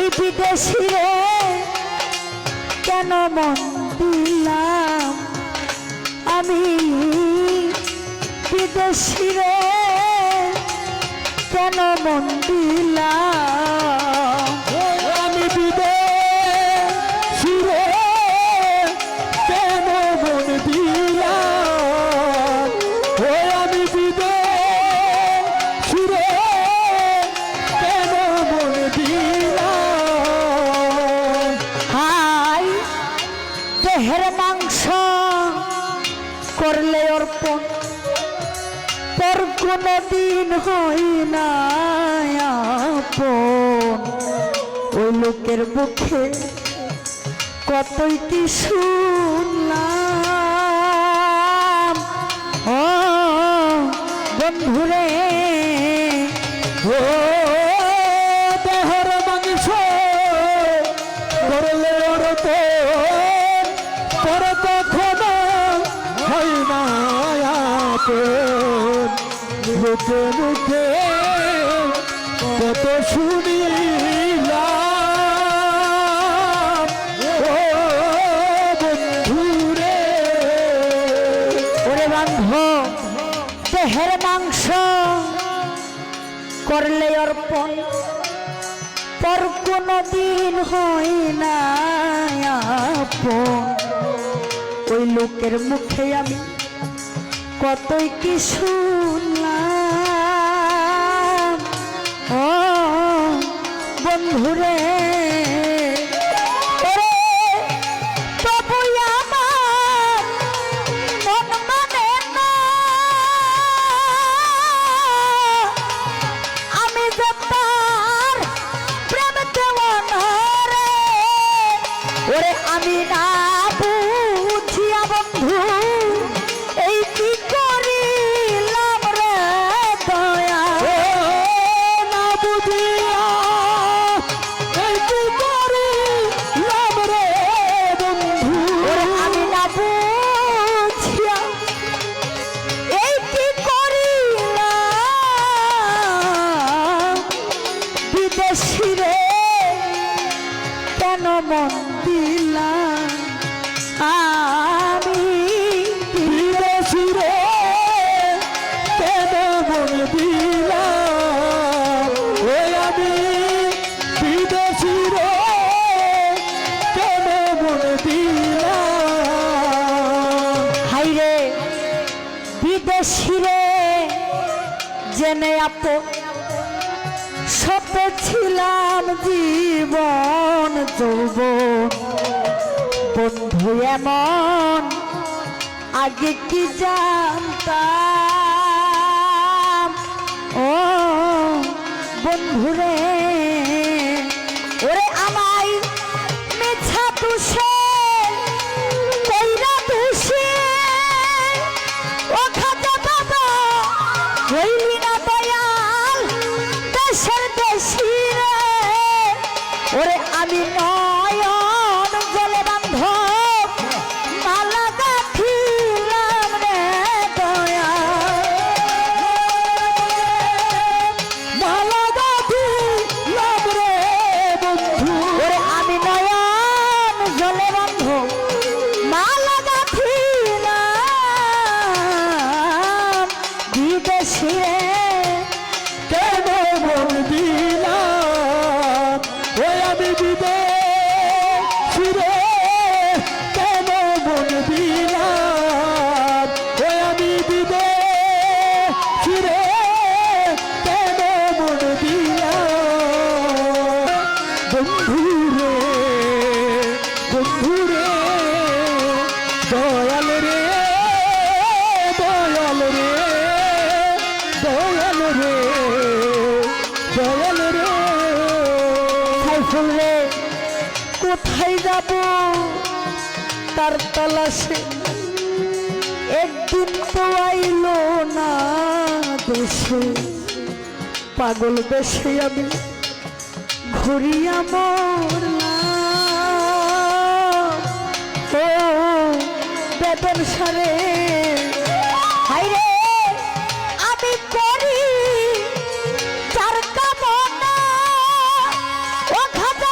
ওই বিদেশি রে কেন মন দিলাম আমি বিদেশি রে কেন মন দিলাম আমি বিদেশি রে কেন মন দিলাম ও আমি বিদেশি রে কেন মন দিলাম হাই দেহের মাংস করলে অর্পণ পর কোনো দিন হই না আপন ওই লোকের মুখে কতই কি শুনলাম ও বন্ধুরে ও দেহর মাংস করলে অর্পণ পর কখনো হয় না আপন মুখে মুখে কত শুনিলাম ও বন্ধুরে ওরে বান্ধব দেহের মাংস করলে অর্পণ পর কোনো দিন হয় না আপন ওই লোকের মুখে আমি কতই কি শুনলাম ও বন্ধুরে ওরে তবুই আমার মন মানে না আমি যে তার প্রেম দেওয়ানা রে ওরে আমি না বুঝিয়া বন্ধু এই কি করিলাম রে দয়া না বুঝিয়া এই কি করিলাম রে বন্ধু ওরে আমি না বুঝিয়া এই কি করিলাম বিদেশি রে কেন মন দিলাম আমি বিদেশি রে কেন মন দিলাম ওই আমি বিদেশি রে কেন মন দিলাম হাইরে বিদেশি রে জেনে আপন সপে ছিলাম জীবন যৌবন বন্ধু এমন আগে কি জানতাম ও বন্ধুরে ওরে আমায় মিছা তুষে কইরা তুষে ও খাজা বাবা হইলি না দয়াল দেশের দেশি রে ওরে আমি নয়ন জলে বান্ধব মালা গাঁথিলাম রে দয়াল মালা গাঁথিলাম রে বন্ধু ওরে আমি নয়ন জলে বান্ধব মালা গাঁথিলাম বিদেশি রে কেন মন দিলাম ওই আমি বিদেশি রে কেন মন দিলাম ওই আমি বিদেশি রে কেন মন দিলাম বন্ধুরে বন্ধুরে দয়াল রে দয়াল রে দয়াল রে দয়াল রে সাইফুল রে কোথায় যাব তার তালাশে একদিন তো আইলো না দেশে পাগল বেশে আমি ঘুরিয়া মরলাম ও বেদন সারে হাইরে আমি করি যার কামনা ও খাজা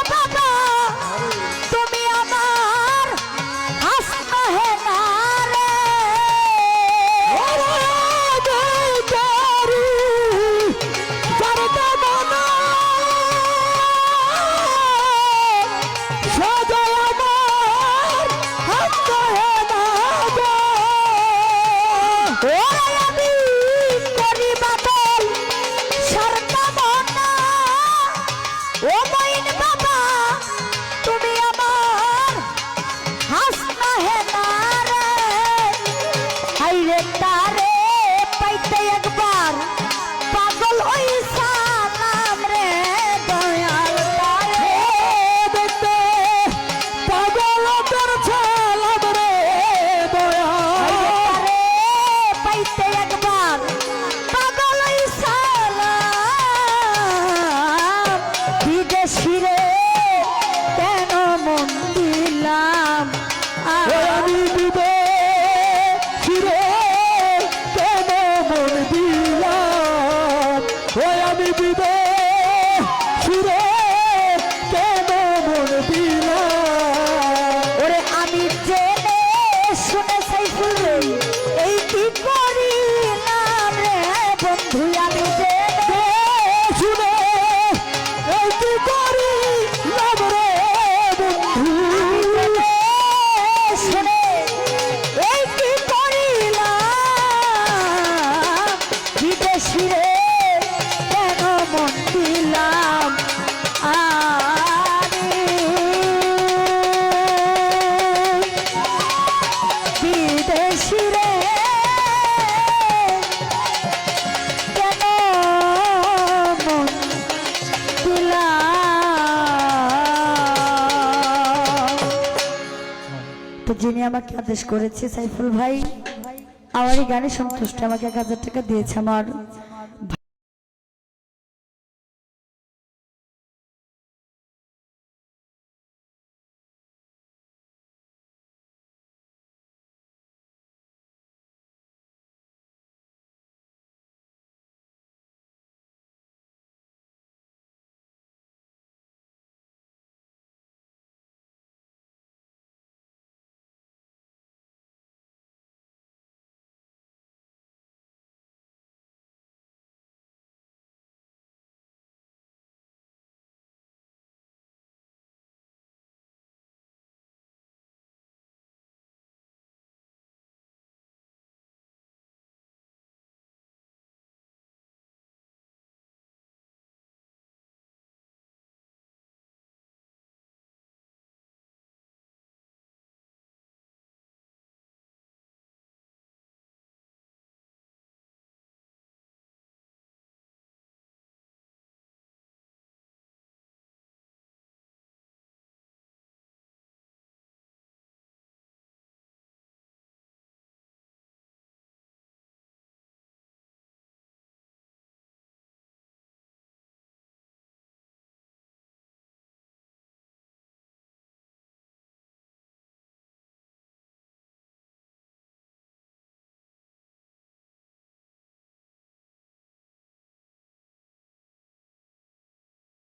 ওই আমি বিদেশি রে কেন মন দিলাম ওরে আমি জেনে শুনে সাইফুল রে এই কি করিলাম রে বন্ধু আমি জেনে শুনে এই কি করিলাম রে বন্ধু শুনে এই কি করিলাম বিদেশি রে কেন মন দিলাম আমি বিদেশি রে কেন মন দিলাম তো যিনি আমাকে আদেশ করেছে সাইফুল ভাই আমার এই গানে সন্তুষ্ট আমাকে 1000 টাকা দিয়েছে আমার